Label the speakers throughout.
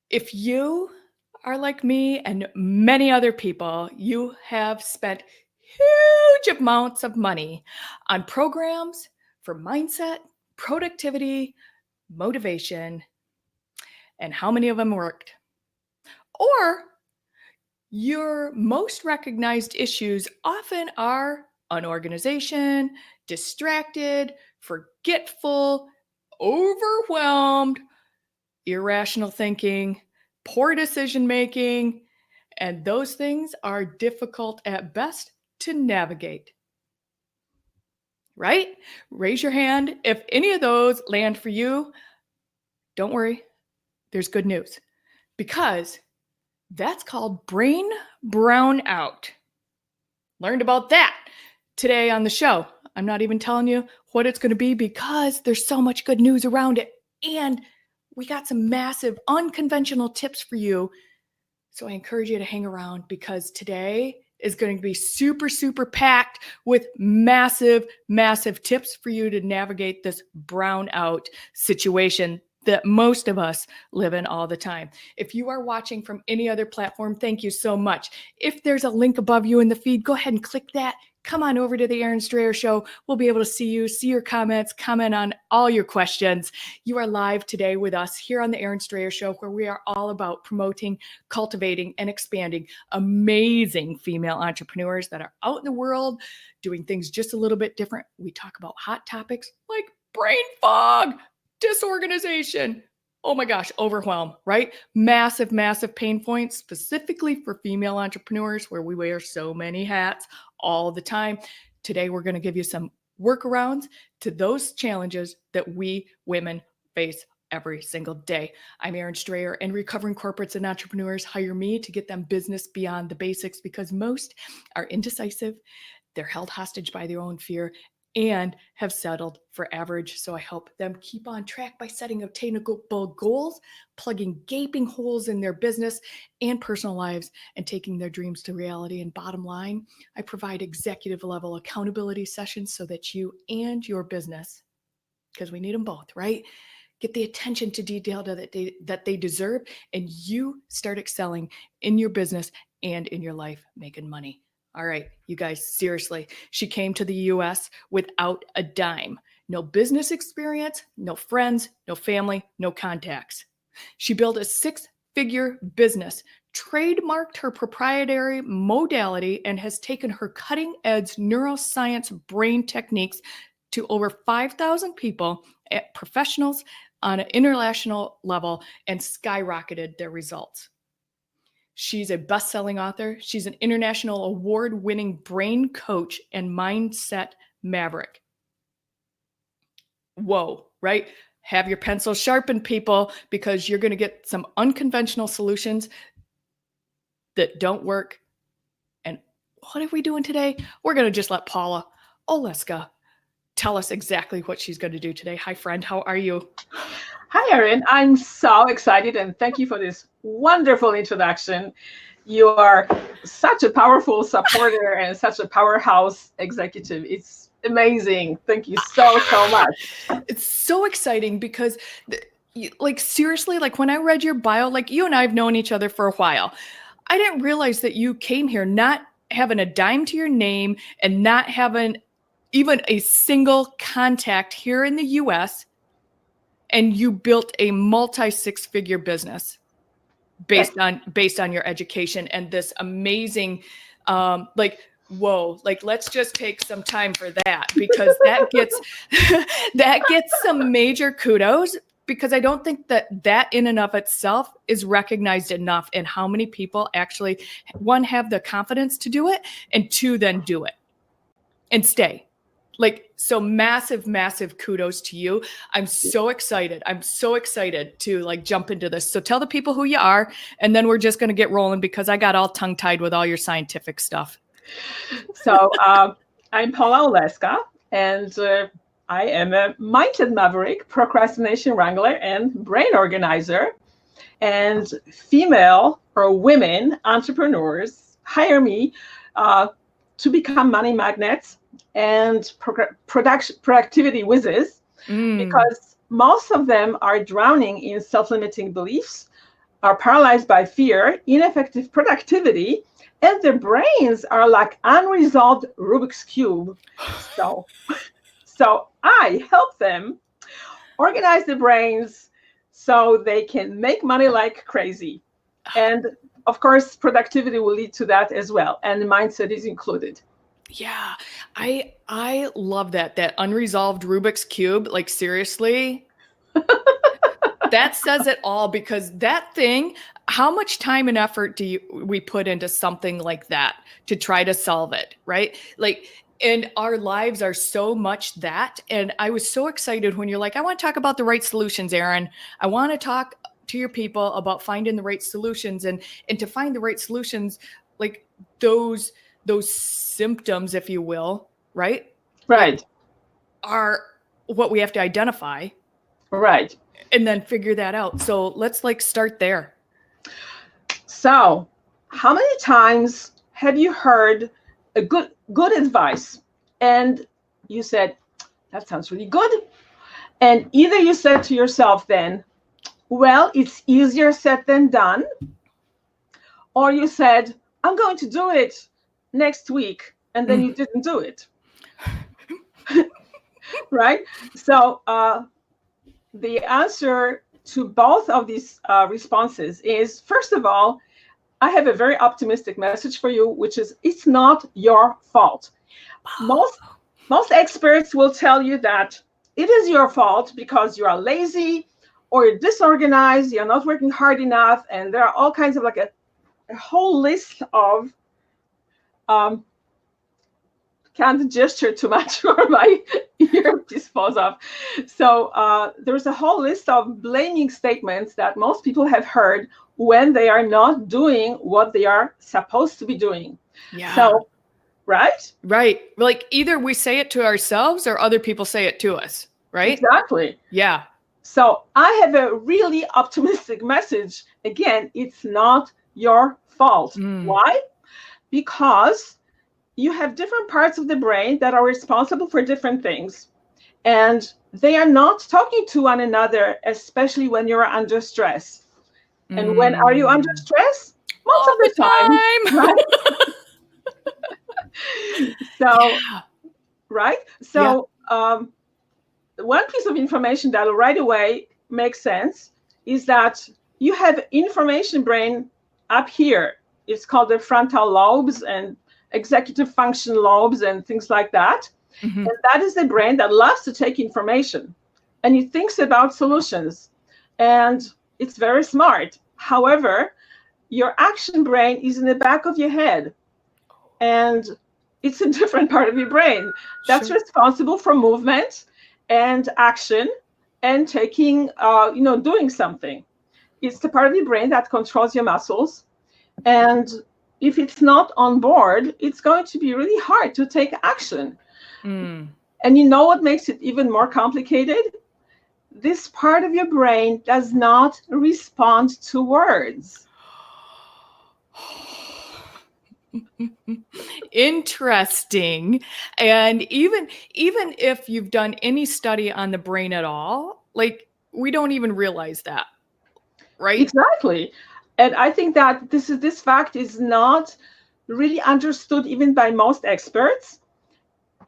Speaker 1: If you are like me and many other people, you have spent huge amounts of money on programs for mindset, productivity, motivation, and how many of them worked? Or your most recognized issues often are unorganization, distracted, forgetful, overwhelmed, irrational thinking, poor decision making, and those things are difficult at best to navigate. Right? Raise your hand if any of those land for you. Don't worry, there's good news, because that's called brain brownout. Learned about that today on the show. I'm not even telling you what it's going to be because there's so much good news around it. And we got some massive unconventional tips for you. So I encourage you to hang around, because today is going to be super, super packed with massive, massive tips for you to navigate this brownout situation that most of us live in all the time. If you are watching from any other platform, thank you so much. If there's a link above you in the feed, go ahead and click that. Come on over to the Erin Strayer Show. We'll be able to see you, see your comments, comment on all your questions. You are live today with us here on the Erin Strayer Show, where we are all about promoting, cultivating, and expanding amazing female entrepreneurs that are out in the world doing things just a little bit different. We talk about hot topics like brain fog, disorganization, oh my gosh, overwhelm, right? Massive, massive pain points, specifically for female entrepreneurs, where we wear so many hats all the time. Today, we're going to give you some workarounds to those challenges that we women face every single day. I'm Erin Strayer, and recovering corporates and entrepreneurs hire me to get them business beyond the basics, because most are indecisive, they're held hostage by their own fear, and have settled for average. So I help them keep on track by setting obtainable goals, plugging gaping holes in their business and personal lives, and taking their dreams to reality. And bottom line, I provide executive level accountability sessions so that you and your business, because we need them both, right, get the attention to detail that they deserve, and you start excelling in your business and in your life, making money. All right, you guys, seriously, she came to the US without a dime. No business experience, no friends, no family, no contacts. She built a 6-figure business, trademarked her proprietary modality, and has taken her cutting-edge neuroscience brain techniques to over 5,000 people, professionals on an international level, and skyrocketed their results. She's a best-selling author. She's an international award-winning brain coach and mindset maverick. Whoa, right? Have your pencil sharpened, people, because you're going to get some unconventional solutions that don't work. And what are we doing today? We're going to just let Paula Oleska tell us exactly what she's going to do today. Hi, friend. How are you?
Speaker 2: Hi, Erin. I'm so excited, and thank you for this wonderful introduction. You are such a powerful supporter and such a powerhouse executive. It's amazing. Thank you so much.
Speaker 1: It's so exciting because, like, seriously, like when I read your bio, like you and I have known each other for a while. I didn't realize that you came here not having a dime to your name and not having even a single contact here in the US. And you built a multi-6-figure business based on your education and this amazing, whoa, like let's just take some time for that, because that gets some major kudos, because I don't think that in and of itself is recognized enough in how many people actually, one, have the confidence to do it, and two, then do it and stay. Like, so massive, massive kudos to you. I'm so excited. I'm so excited to like jump into this. So tell the people who you are, and then we're just going to get rolling, because I got all tongue tied with all your scientific stuff.
Speaker 2: So I'm Paula Oleska, and I am a mindset maverick, procrastination wrangler, and brain organizer. And female or women entrepreneurs hire me to become money magnets and productivity whizzes, because most of them are drowning in self-limiting beliefs, are paralyzed by fear, ineffective productivity, and their brains are like unresolved Rubik's Cube. So I help them organize the brains so they can make money like crazy. And of course, productivity will lead to that as well. And the mindset is included.
Speaker 1: Yeah, I love that unresolved Rubik's Cube. Like, seriously, that says it all, because that thing, how much time and effort we put into something like that to try to solve it, right? Like, and our lives are so much that. And I was so excited when you're like, I want to talk about the right solutions, Erin. I want to talk to your people about finding the right solutions, and to find the right solutions, like those symptoms, if you will, right?
Speaker 2: Right.
Speaker 1: Like, are what we have to identify.
Speaker 2: Right.
Speaker 1: And then figure that out. So let's start there.
Speaker 2: So how many times have you heard a good advice and you said, that sounds really good? And either you said to yourself then, well, it's easier said than done. Or you said, I'm going to do it next week. And then you didn't do it. Right? So the answer to both of these responses is, first of all, I have a very optimistic message for you, which is it's not your fault. Most experts will tell you that it is your fault because you are lazy or you're disorganized, you're not working hard enough, and there are all kinds of a whole list of can't gesture too much or my earpiece falls off. So there's a whole list of blaming statements that most people have heard when they are not doing what they are supposed to be doing.
Speaker 1: Yeah.
Speaker 2: So, right?
Speaker 1: Right. Like, either we say it to ourselves or other people say it to us, right?
Speaker 2: Exactly.
Speaker 1: Yeah.
Speaker 2: So I have a really optimistic message. Again, it's not your fault. Why? Because you have different parts of the brain that are responsible for different things. And they are not talking to one another, especially when you're under stress. And when are you under stress? Most of the time. Right? So, right? So one piece of information that will right away make sense is that you have information brain up here. It's called the frontal lobes and executive function lobes and things like that. And that is the brain that loves to take information and it thinks about solutions, and it's very smart. However, your action brain is in the back of your head, and it's a different part of your brain that's responsible for movement and action and taking, doing something. It's the part of your brain that controls your muscles, and if it's not on board, it's going to be really hard to take action. And you know what makes it even more complicated? This part of your brain does not respond to words.
Speaker 1: Interesting. And even if you've done any study on the brain at all, we don't even realize that, right?
Speaker 2: Exactly. And I think that this fact is not really understood even by most experts.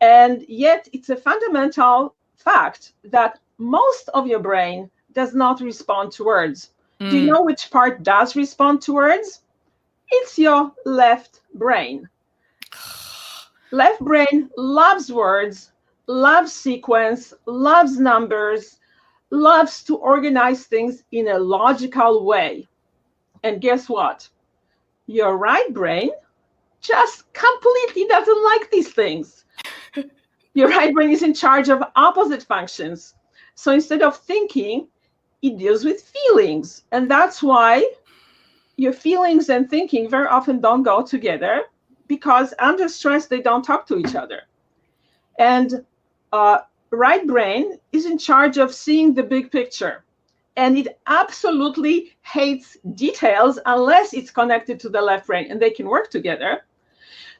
Speaker 2: And yet it's a fundamental fact that most of your brain does not respond to words. Do you know which part does respond to words? It's your left brain. Left brain loves words, loves sequence, loves numbers, loves to organize things in a logical way. And guess what? Your right brain just completely doesn't like these things. Your right brain is in charge of opposite functions. So instead of thinking, it deals with feelings. And that's why your feelings and thinking very often don't go together, because under stress, they don't talk to each other. And right brain is in charge of seeing the big picture. And it absolutely hates details unless it's connected to the left brain, and they can work together.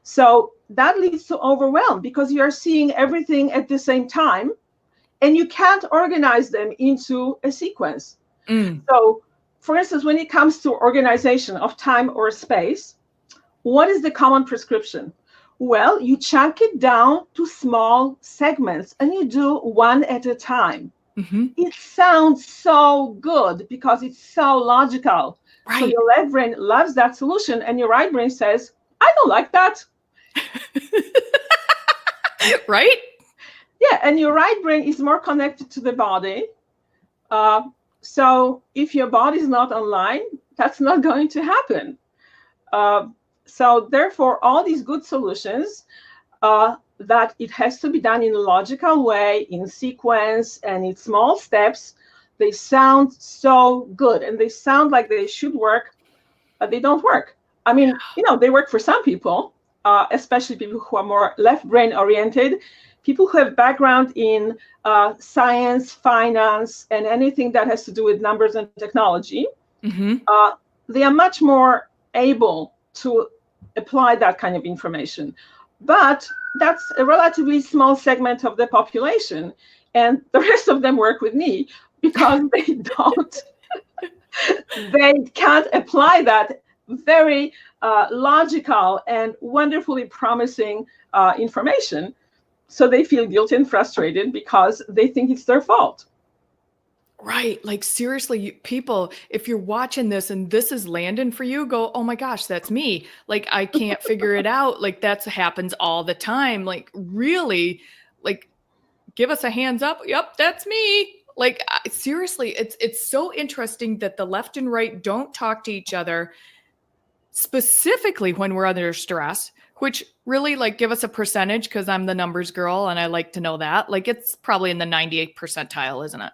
Speaker 2: So that leads to overwhelm because you are seeing everything at the same time and you can't organize them into a sequence. So for instance, when it comes to organization of time or space, what is the common prescription? Well, you chunk it down to small segments and you do one at a time.
Speaker 1: Mm-hmm.
Speaker 2: It sounds so good because it's so logical.
Speaker 1: Right.
Speaker 2: So your left brain loves that solution and your right brain says, I don't like that.
Speaker 1: Right?
Speaker 2: Yeah, and your right brain is more connected to the body. So if your body is not online, that's not going to happen. So therefore, all these good solutions, that it has to be done in a logical way, in sequence, and in small steps, they sound so good, and they sound like they should work, but they don't work. I mean, they work for some people, especially people who are more left brain oriented, people who have background in science, finance, and anything that has to do with numbers and technology.
Speaker 1: Mm-hmm.
Speaker 2: They are much more able to apply that kind of information. But that's a relatively small segment of the population. And the rest of them work with me because they can't apply that very logical and wonderfully promising information. So they feel guilty and frustrated because they think it's their fault.
Speaker 1: Right. Like, seriously, people, if you're watching this and this is landing for you, go, oh my gosh, that's me. Like, I can't figure it out. Like, that happens all the time. Like, really, like, give us a hands up. Yep, that's me. Like, seriously, it's so interesting that the left and right don't talk to each other, specifically when we're under stress, which really, like, give us a percentage, because I'm the numbers girl and I like to know that. Like, it's probably in the 98th percentile, isn't it?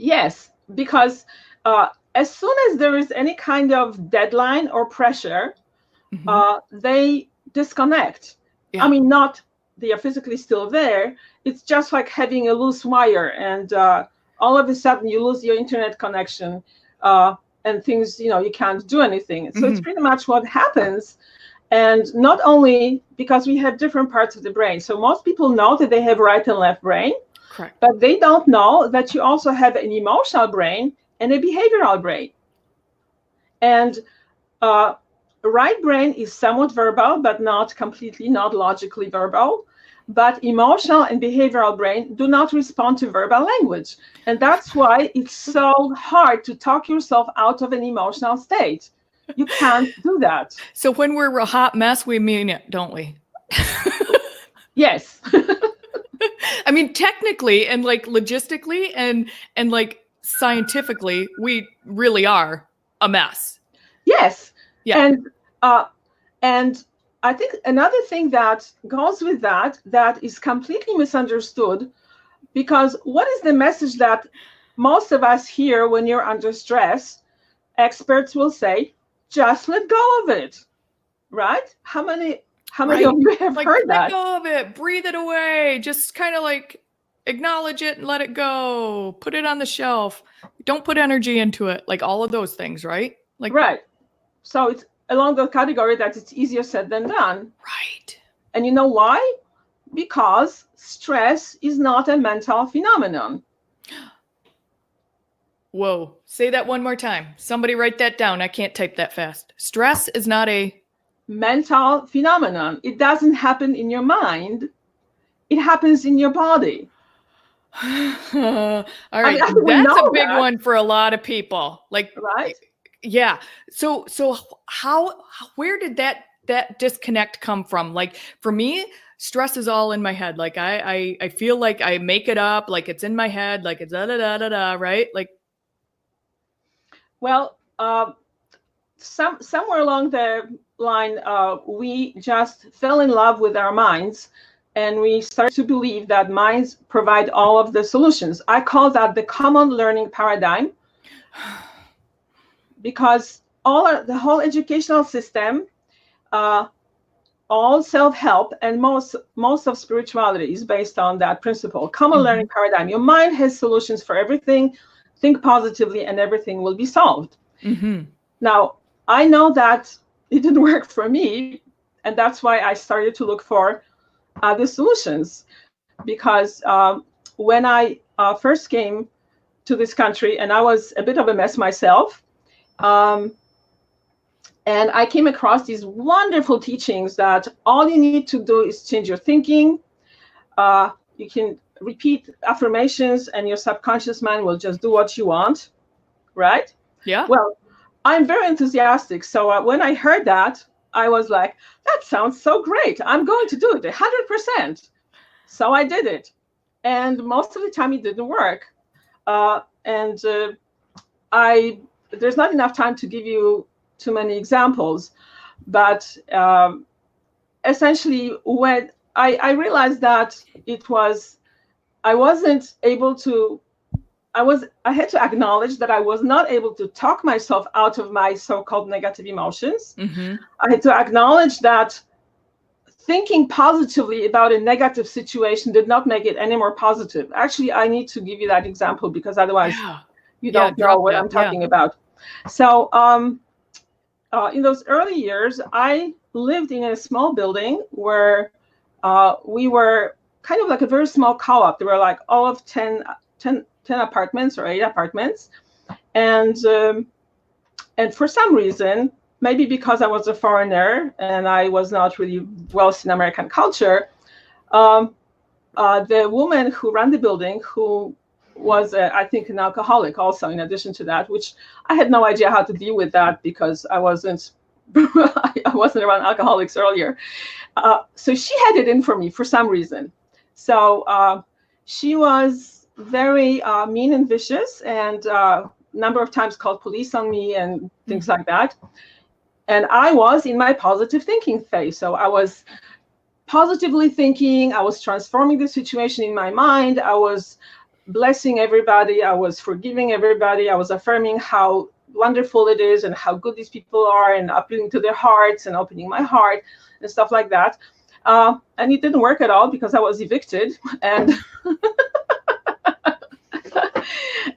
Speaker 2: Yes, because as soon as there is any kind of deadline or pressure, they disconnect.
Speaker 1: Yeah.
Speaker 2: I mean, not they are physically still there. It's just like having a loose wire, and all of a sudden you lose your internet connection, and things, you can't do anything. So it's pretty much what happens. And not only because we have different parts of the brain. So most people know that they have right and left brain.
Speaker 1: Correct.
Speaker 2: But they don't know that you also have an emotional brain and a behavioral brain. And right brain is somewhat verbal, but not completely, not logically verbal. But emotional and behavioral brain do not respond to verbal language. And that's why it's so hard to talk yourself out of an emotional state. You can't do that.
Speaker 1: So when we're a hot mess, we mean it, don't we?
Speaker 2: Yes.
Speaker 1: I mean, technically and like logistically and like scientifically, we really are a mess.
Speaker 2: Yes.
Speaker 1: Yeah.
Speaker 2: And I think another thing that goes with that is completely misunderstood, because what is the message that most of us hear when you're under stress? Experts will say, just let go of it, right? How many of you have heard that?
Speaker 1: Let go of it, breathe it away, just kind of like acknowledge it and let it go, put it on the shelf, don't put energy into it, like all of those things, right? Like,
Speaker 2: right. So it's along the category that it's easier said than done.
Speaker 1: Right.
Speaker 2: And you know why? Because stress is not a mental phenomenon.
Speaker 1: Whoa, say that one more time. Somebody write that down. I can't type that fast. Stress is not a
Speaker 2: mental phenomenon. It doesn't happen in your mind. It happens in your body.
Speaker 1: All right. That's a big one for a lot of people. Like,
Speaker 2: right?
Speaker 1: Yeah. So where did that disconnect come from? Like, for me, stress is all in my head. Like, I feel like I make it up, like it's in my head, like it's da-da-da-da-da, right? Like,
Speaker 2: well, somewhere along the line, we just fell in love with our minds, and we started to believe that minds provide all of the solutions. I call that the common learning paradigm, because the whole educational system, all self-help, and most of spirituality is based on that principle, common learning paradigm. Your mind has solutions for everything. Think positively and everything will be solved. Now, I know that it didn't work for me, and that's why I started to look for other solutions. Because when I first came to this country, and I was a bit of a mess myself, And I came across these wonderful teachings that all you need to do is change your thinking. You can repeat affirmations and your subconscious mind will just do what you want, right?
Speaker 1: Yeah.
Speaker 2: Well, I'm very enthusiastic. So when I heard that, I was like, that sounds so great. I'm going to do it 100%. So I did it. And most of the time it didn't work. There's not enough time to give you too many examples, but essentially when I realized that I had to acknowledge that I was not able to talk myself out of my so-called negative emotions.
Speaker 1: Mm-hmm.
Speaker 2: I had to acknowledge that thinking positively about a negative situation did not make it any more positive. Actually, I need to give you that example because otherwise you don't know what I'm talking about. So in those early years, I lived in a small building where we were kind of like a very small co-op. There were like all of 10 apartments or 8 apartments. And for some reason, maybe because I was a foreigner and I was not really versed in American culture, the woman who ran the building, who was, I think, an alcoholic also, in addition to that, which I had no idea how to deal with that because I wasn't around alcoholics earlier. So she had it in for me for some reason. So she was very mean and vicious, and a number of times called police on me and things like that. And I was in my positive thinking phase. So I was positively thinking, I was transforming the situation in my mind, I was blessing everybody, I was forgiving everybody, I was affirming how wonderful it is and how good these people are and appealing to their hearts and opening my heart and stuff like that. And it didn't work at all because I was evicted. And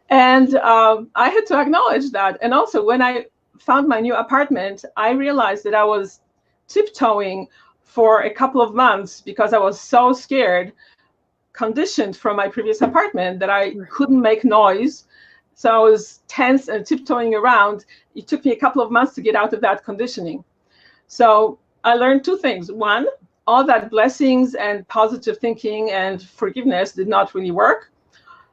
Speaker 2: and I had to acknowledge that. And also when I found my new apartment, I realized that I was tiptoeing for a couple of months because I was so scared, conditioned from my previous apartment, that I couldn't make noise. So I was tense and tiptoeing around. It took me a couple of months to get out of that conditioning. So I learned 2 things. One, all that blessings and positive thinking and forgiveness did not really work.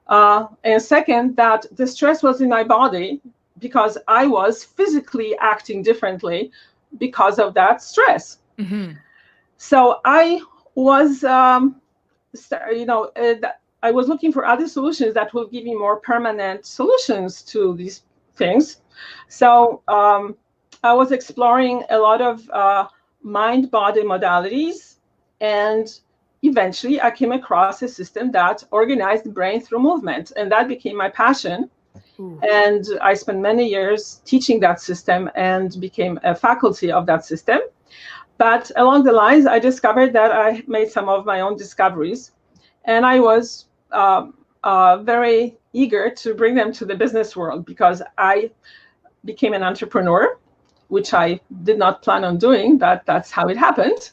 Speaker 2: And second, that the stress was in my body because I was physically acting differently because of that stress.
Speaker 1: Mm-hmm.
Speaker 2: So I was, I was looking for other solutions that will give me more permanent solutions to these things. So I was exploring a lot of mind-body modalities, and eventually I came across a system that organized the brain through movement, and that became my passion. Ooh. And I spent many years teaching that system and became a faculty of that system. But along the lines, I discovered that I made some of my own discoveries, and I was very eager to bring them to the business world because I became an entrepreneur, which I did not plan on doing, but that's how it happened.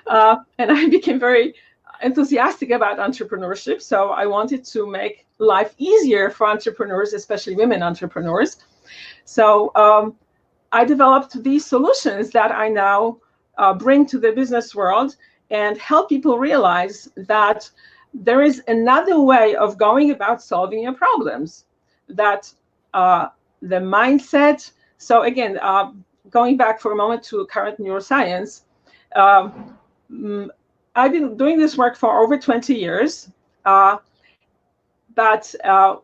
Speaker 2: And I became very enthusiastic about entrepreneurship. So I wanted to make life easier for entrepreneurs, especially women entrepreneurs. So I developed these solutions that I now bring to the business world and help people realize that there is another way of going about solving your problems, that the mindset. So again, going back for a moment to current neuroscience, I've been doing this work for over 20 years, but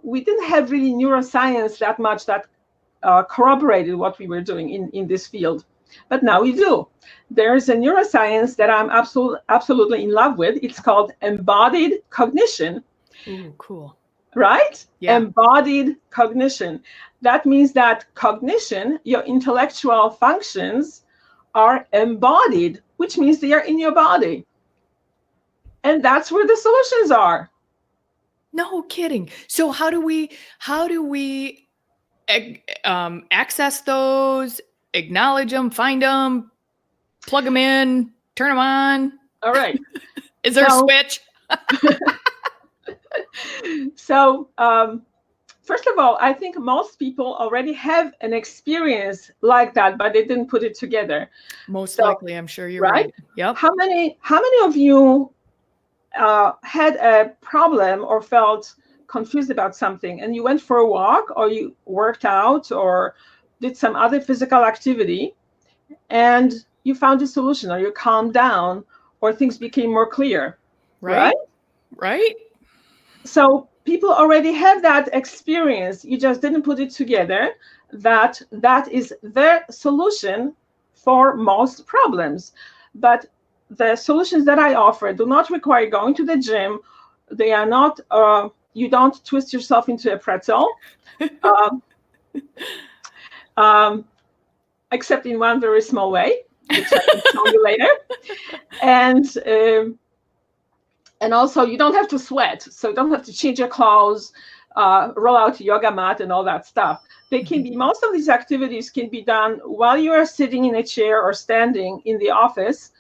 Speaker 2: we didn't have really neuroscience that much that corroborated what we were doing in this field. But now we do. There's a neuroscience that I'm absolutely in love with. It's called Embodied Cognition.
Speaker 1: Ooh, cool.
Speaker 2: Right?
Speaker 1: Yeah.
Speaker 2: Embodied cognition. That means that cognition, your intellectual functions, are embodied, which means they are in your body. And that's where the solutions are.
Speaker 1: No kidding. So how do we access those, acknowledge them, find them, plug them in, turn them on?
Speaker 2: All right.
Speaker 1: Is there a switch?
Speaker 2: So first of all, I think most people already have an experience like that, but they didn't put it together.
Speaker 1: Most likely, I'm sure you're
Speaker 2: right?
Speaker 1: right. Yep.
Speaker 2: How many of you had a problem or felt confused about something, and you went for a walk, or you worked out, or did some other physical activity, and you found a solution, or you calmed down, or things became more clear?
Speaker 1: Right? Right?
Speaker 2: So people already have that experience. You just didn't put it together that is the solution for most problems. But the solutions that I offer do not require going to the gym. They are not, you don't twist yourself into a pretzel, except in one very small way, which I will tell you later. And also, you don't have to sweat, so you don't have to change your clothes, roll out your yoga mat and all that stuff. They can be, most of these activities can be done while you are sitting in a chair or standing in the office,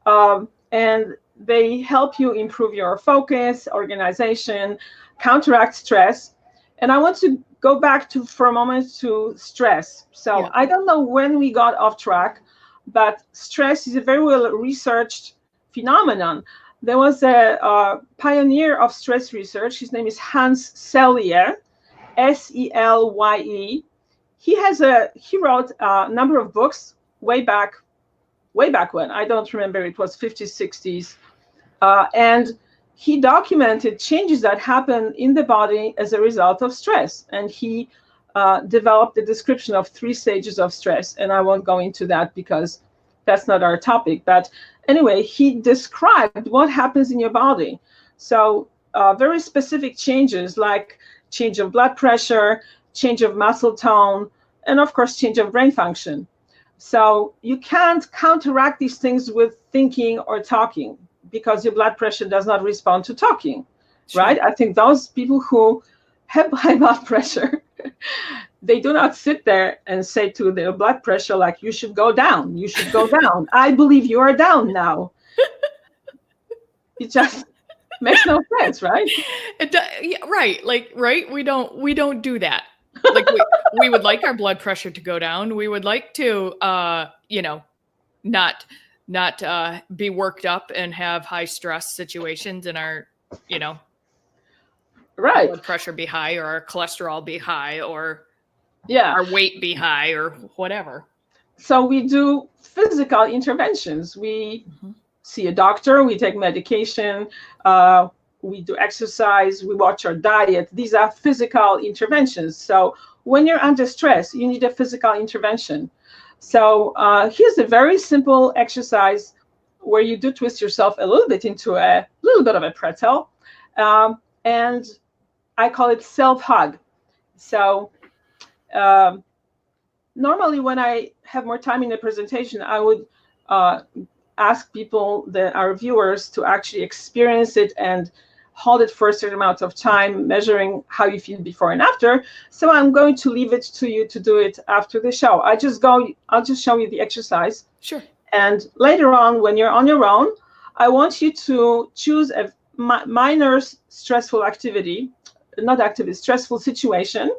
Speaker 2: and they help you improve your focus, organization, counteract stress. And I want to go back for a moment to stress. So yeah. I don't know when we got off track, but stress is a very well researched phenomenon. There was a pioneer of stress research. His name is Hans Selye, Selye. He wrote a number of books way back when. I don't remember, it was 50s, 60s. And he documented changes that happen in the body as a result of stress. And he developed a description of 3 stages of stress. And I won't go into that because that's not our topic. But anyway, he described what happens in your body. So very specific changes, like change of blood pressure, change of muscle tone, and of course, change of brain function. So you can't counteract these things with thinking or talking, because your blood pressure does not respond to talking, sure. Right? I think those people who have high blood pressure, they do not sit there and say to their blood pressure, like, you should go down, you should go down. I believe you are down now. It just makes no sense, right?
Speaker 1: Yeah, right. Like, right. We don't do that. Like we would like our blood pressure to go down. We would like to, not be worked up and have high stress situations and our,
Speaker 2: right,
Speaker 1: blood pressure be high, or our cholesterol be high, or
Speaker 2: our
Speaker 1: weight be high, or whatever.
Speaker 2: So we do physical interventions. We see a doctor, we take medication, we do exercise, we watch our diet. These are physical interventions. So when you're under stress, you need a physical intervention. So here's a very simple exercise where you do twist yourself a little bit into a little bit of a pretzel. And I call it self-hug. So normally when I have more time in the presentation, I would ask people, our viewers, to actually experience it and hold it for a certain amount of time, measuring how you feel before and after. So I'm going to leave it to you to do it after the show. I'll just show you the exercise.
Speaker 1: Sure.
Speaker 2: And later on, when you're on your own, I want you to choose a minor stressful stressful situation,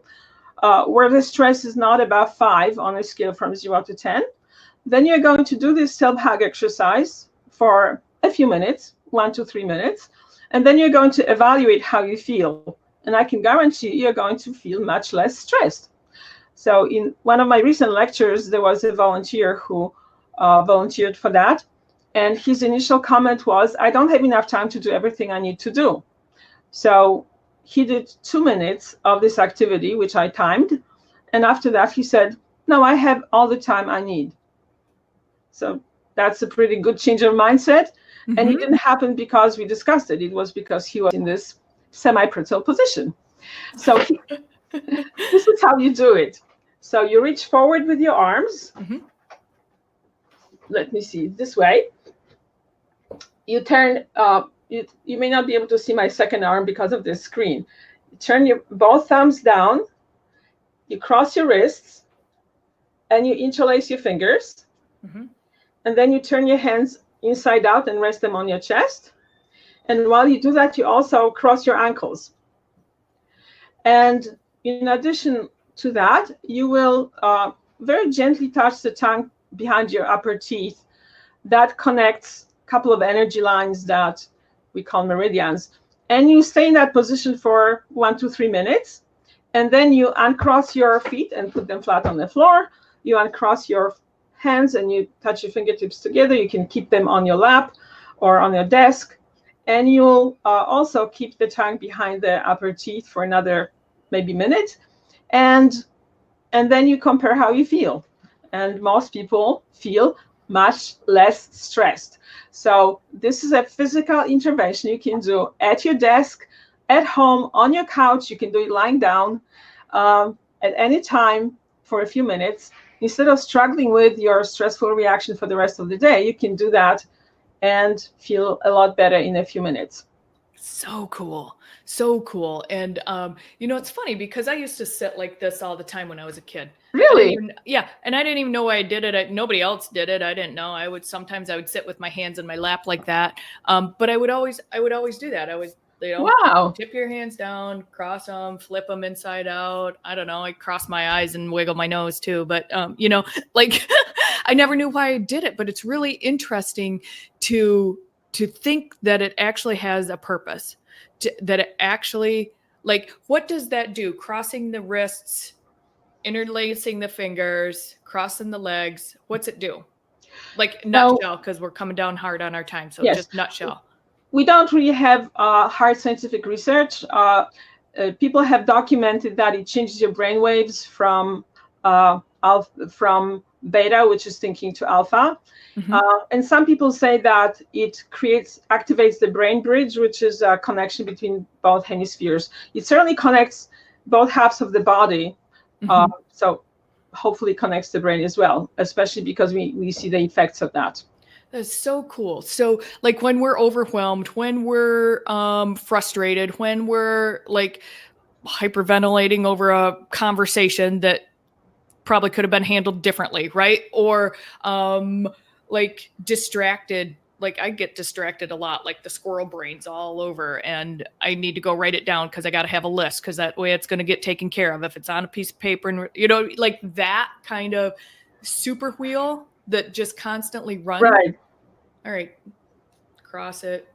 Speaker 2: where the stress is not above 5 on a scale from 0 to 10. Then you're going to do this self-hug exercise for a few minutes, 1 to 3 minutes. And then you're going to evaluate how you feel. And I can guarantee you're going to feel much less stressed. So in one of my recent lectures, there was a volunteer who volunteered for that. And his initial comment was, I don't have enough time to do everything I need to do. So he did 2 minutes of this activity, which I timed. And after that, he said, no, I have all the time I need. So that's a pretty good change of mindset. Mm-hmm. And it didn't happen because we discussed it. It was because he was in this semi-pretzel position. So this is how you do it. So you reach forward with your arms. Mm-hmm. Let me see, this way. You turn, you may not be able to see my second arm because of this screen. You turn both thumbs down, you cross your wrists, and you interlace your fingers. Mm-hmm. And then you turn your hands inside out and rest them on your chest. And while you do that, you also cross your ankles. And in addition to that, you will very gently touch the tongue behind your upper teeth. That connects a couple of energy lines that we call meridians. And you stay in that position for 1 to 3 minutes. And then you uncross your feet and put them flat on the floor. You uncross your hands and you touch your fingertips together. You can keep them on your lap or on your desk. And you'll also keep the tongue behind the upper teeth for another maybe minute. And then you compare how you feel. And most people feel much less stressed. So this is a physical intervention you can do at your desk, at home, on your couch. You can do it lying down at any time for a few minutes. Instead of struggling with your stressful reaction for the rest of the day, you can do that and feel a lot better in a few minutes.
Speaker 1: So cool. So cool. And, it's funny because I used to sit like this all the time when I was a kid.
Speaker 2: Really?
Speaker 1: Yeah. And I didn't even know why I did it. Nobody else did it. I didn't know. Sometimes I would sit with my hands in my lap like that. But I would always do that. I was,
Speaker 2: wow.
Speaker 1: Tip your hands down, cross them, flip them inside out. I don't know. I cross my eyes and wiggle my nose too. But, like I never knew why I did it, but it's really interesting to think that it actually has a purpose, that it actually, like, what does that do? Crossing the wrists, interlacing the fingers, crossing the legs. What's it do? Like nutshell, because we're coming down hard on our time. So yes. Just nutshell.
Speaker 2: We don't really have hard scientific research. People have documented that it changes your brain waves from beta, which is thinking, to alpha. Mm-hmm. And some people say that it activates the brain bridge, which is a connection between both hemispheres. It certainly connects both halves of the body. Mm-hmm. So hopefully connects the brain as well, especially because we see the effects of that.
Speaker 1: That's so cool. So like when we're overwhelmed, when we're frustrated, when we're like hyperventilating over a conversation that probably could have been handled differently, right? Or like distracted, like I get distracted a lot, like the squirrel brain's all over and I need to go write it down because I got to have a list because that way it's going to get taken care of if it's on a piece of paper and, like that kind of super wheel that just constantly runs.
Speaker 2: Right.
Speaker 1: All right. Cross it.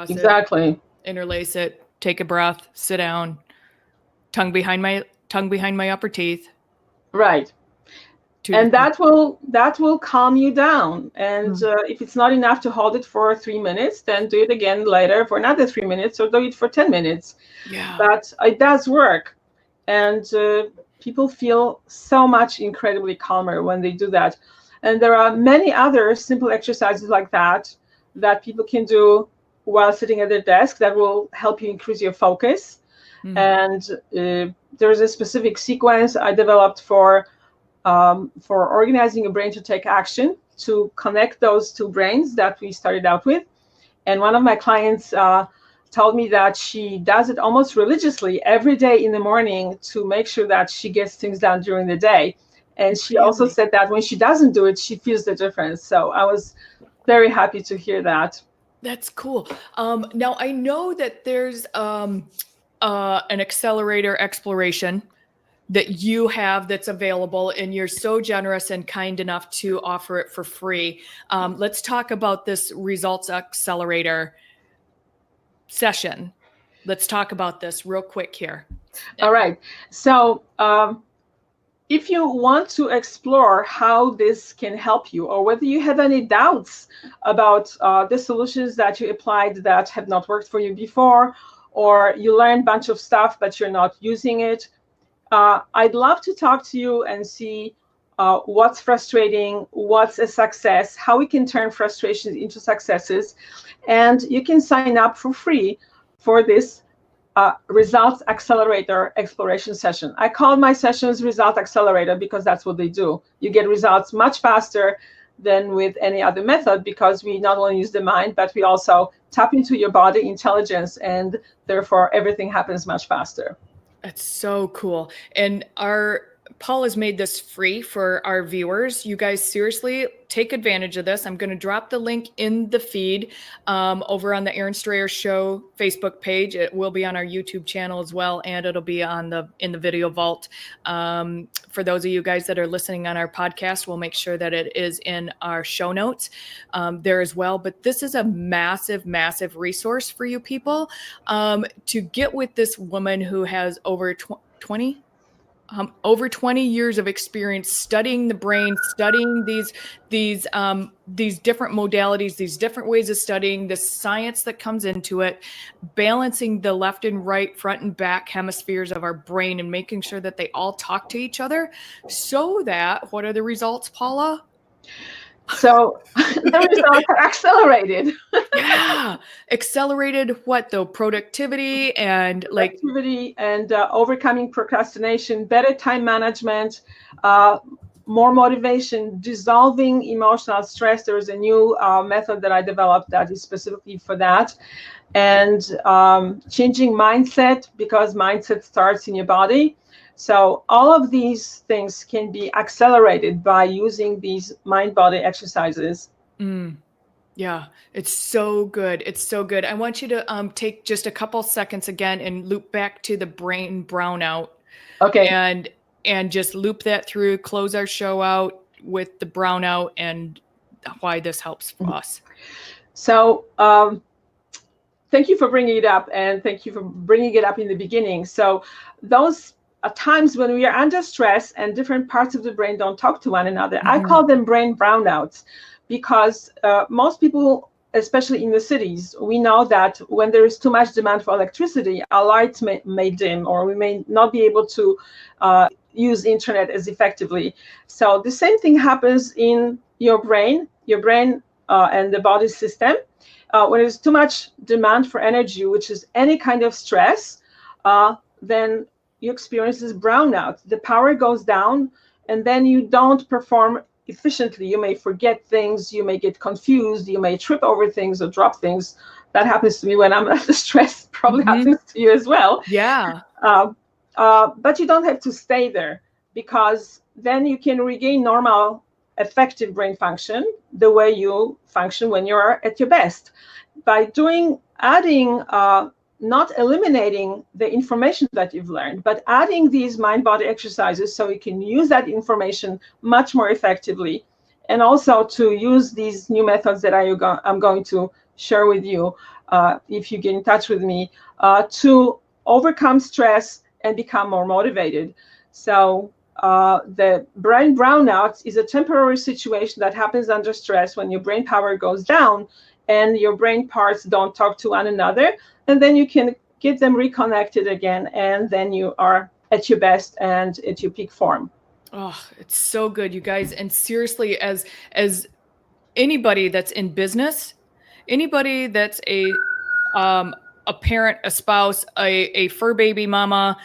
Speaker 2: Exactly.
Speaker 1: Interlace it. Take a breath. Sit down. Tongue behind my upper teeth.
Speaker 2: Right. And that will calm you down. And if it's not enough to hold it for 3 minutes, then do it again later for another 3 minutes, or do it for 10 minutes.
Speaker 1: Yeah.
Speaker 2: But it does work. And people feel so much incredibly calmer when they do that. And there are many other simple exercises like that people can do while sitting at their desk that will help you increase your focus. Mm. And there's a specific sequence I developed for organizing a brain to take action, to connect those two brains that we started out with. And one of my clients told me that she does it almost religiously every day in the morning to make sure that she gets things done during the day. And she also said that when she doesn't do it, she feels the difference. So I was very happy to hear that.
Speaker 1: That's cool. Now, I know that there's an accelerator exploration that you have that's available, and you're so generous and kind enough to offer it for free. Let's talk about this results accelerator session. Let's talk about this real quick here.
Speaker 2: All right. So if you want to explore how this can help you, or whether you have any doubts about the solutions that you applied that have not worked for you before, or you learned a bunch of stuff but you're not using it, I'd love to talk to you and see what's frustrating, what's a success, how we can turn frustrations into successes. And you can sign up for free for this Results Accelerator exploration session. I call my sessions Result Accelerator because that's what they do. You get results much faster than with any other method, because we not only use the mind, but we also tap into your body intelligence, and therefore everything happens much faster.
Speaker 1: That's so cool. And our Paul has made this free for our viewers. You guys seriously take advantage of this. I'm going to drop the link in the feed over on the Aaron Strayer Show Facebook page. It will be on our YouTube channel as well, and it'll be in the video vault. For those of you guys that are listening on our podcast, we'll make sure that it is in our show notes there as well. But this is a massive, massive resource for you people to get with this woman who has over 20 years of experience studying the brain, studying these different modalities, these different ways of studying, the science that comes into it, balancing the left and right, front and back hemispheres of our brain, and making sure that they all talk to each other. So that, what are the results, Paula?
Speaker 2: So the results are accelerated.
Speaker 1: Yeah. Accelerated what though? Productivity and
Speaker 2: overcoming procrastination, better time management, more motivation, dissolving emotional stress. There is a new method that I developed that is specifically for that. And changing mindset, because mindset starts in your body. So all of these things can be accelerated by using these mind-body exercises.
Speaker 1: Yeah, it's so good. It's so good. I want you to take just a couple seconds again and loop back to the brain brownout.
Speaker 2: Okay.
Speaker 1: And just loop that through, close our show out with the brownout and why this helps for us.
Speaker 2: So thank you for bringing it up, and thank you for bringing it up in the beginning. So those times when we are under stress and different parts of the brain don't talk to one another, I call them brain brownouts, because most people, especially in the cities, we know that when there is too much demand for electricity, our lights may dim, or we may not be able to use internet as effectively. So the same thing happens in your brain and the body system. When there's too much demand for energy, which is any kind of stress, then you experience this brownout. The power goes down, and then you don't perform efficiently. You may forget things, you may get confused, you may trip over things or drop things. That happens to me when I'm under stress. Probably happens to you as well.
Speaker 1: Yeah.
Speaker 2: But you don't have to stay there, because then you can regain normal, effective brain function the way you function when you're at your best, by adding not eliminating the information that you've learned, but adding these mind-body exercises so you can use that information much more effectively, and also to use these new methods that I'm going to share with you if you get in touch with me, to overcome stress and become more motivated. So the brain brownout is a temporary situation that happens under stress when your brain power goes down and your brain parts don't talk to one another. And then you can get them reconnected again, and then you are at your best and at your peak form.
Speaker 1: Oh, it's so good, you guys. And seriously, as anybody that's in business, anybody that's a parent, a spouse, a fur baby mama,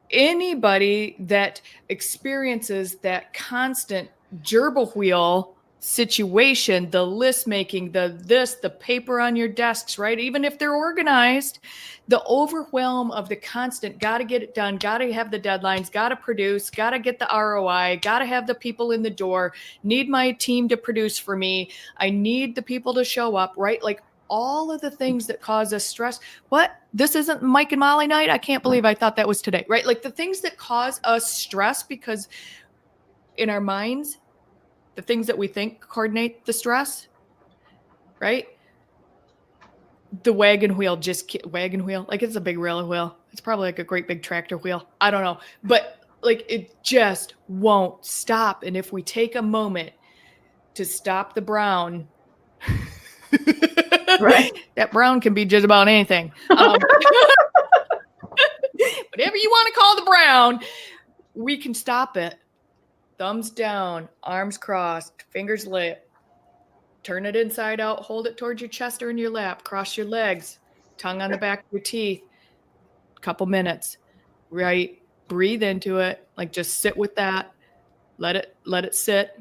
Speaker 1: anybody that experiences that constant gerbil wheel situation, the list making, the paper on your desks, right? Even if they're organized, the overwhelm of the constant, got to get it done, got to have the deadlines, got to produce, got to get the ROI, got to have the people in the door, need my team to produce for me. I need the people to show up, right? Like all of the things that cause us stress. What? This isn't Mike and Molly night? I can't believe I thought that was today, right? Like the things that cause us stress, because in our minds, the things that we think coordinate the stress, right? The wagon wheel, like it's a big rail wheel. It's probably like a great big tractor wheel. I don't know. But like it just won't stop. And if we take a moment to stop the brown,
Speaker 2: right?
Speaker 1: That brown can be just about anything. Whatever you want to call the brown, we can stop it. Thumbs down, arms crossed, fingers lit. Turn it inside out, hold it towards your chest or in your lap, cross your legs, tongue on the back of your teeth. Couple minutes, right? Breathe into it, like just sit with that. Let it sit.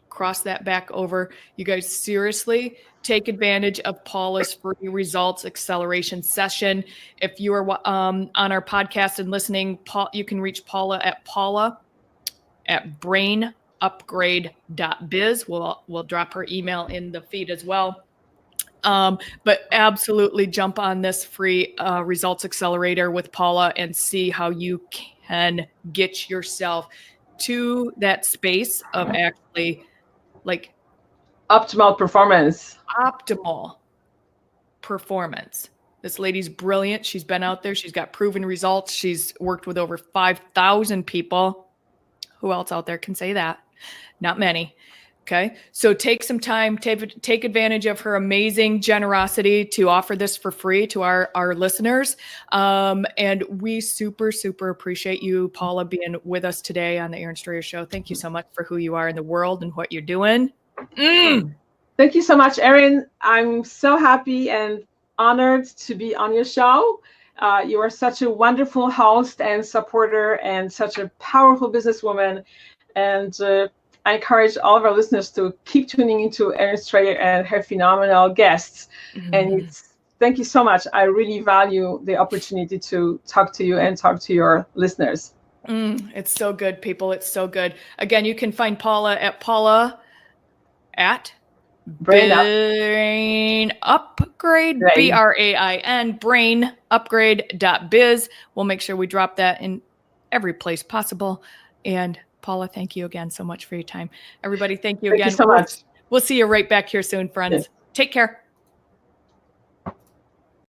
Speaker 1: Cross that back over. You guys seriously take advantage of Paula's free results acceleration session. If you are on our podcast and listening, you can reach Paula at Paula at brainupgrade.biz. We'll drop her email in the feed as well. But absolutely jump on this free results accelerator with Paula and see how you can get yourself to that space of actually like
Speaker 2: optimal performance.
Speaker 1: Optimal performance. This lady's brilliant. She's been out there. She's got proven results. She's worked with over 5,000 people. Who else out there can say that? Not many. Okay. So take some time, take advantage of her amazing generosity to offer this for free to our listeners. And we super, super appreciate you, Paula, being with us today on the Erin Stroyer Show. Thank you so much for who you are in the world and what you're doing.
Speaker 2: Thank you so much, Erin. I'm so happy and honored to be on your show. You are such a wonderful host and supporter and such a powerful businesswoman. And I encourage all of our listeners to keep tuning into Erin Stroyer and her phenomenal guests. And thank you so much. I really value the opportunity to talk to you and talk to your listeners.
Speaker 1: It's so good, people. It's so good. Again, you can find Paula at Paula at Brain Upgrade, BRAIN, brainupgrade.biz. We'll make sure we drop that in every place possible. And Paula, thank you again so much for your time. Everybody, thank you again.
Speaker 2: Thank you so much.
Speaker 1: We'll see you right back here soon, friends.
Speaker 2: Yes.
Speaker 1: Take care.